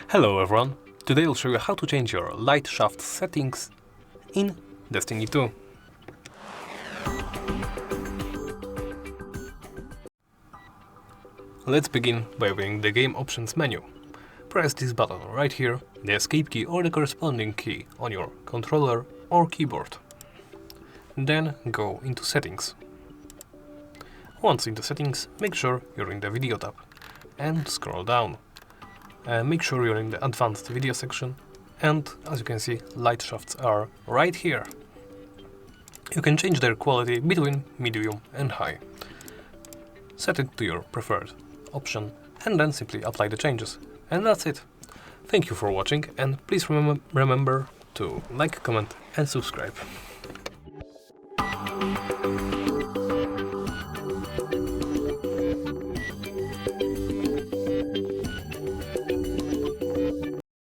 Hello everyone, today I'll show you how to change your light shaft settings in Destiny 2. Let's begin by opening the game options menu. Press this button right here, the escape key or the corresponding key on your controller or keyboard. Then go into settings. Once in the settings, make sure you're in the video tab and scroll down. Make sure you're in the advanced video section, and as you can see, light shafts are right here. You can change their quality between medium and high. Set it to your preferred option and then simply apply the changes. And that's it. Thank you for watching, and please remember to like, comment and subscribe.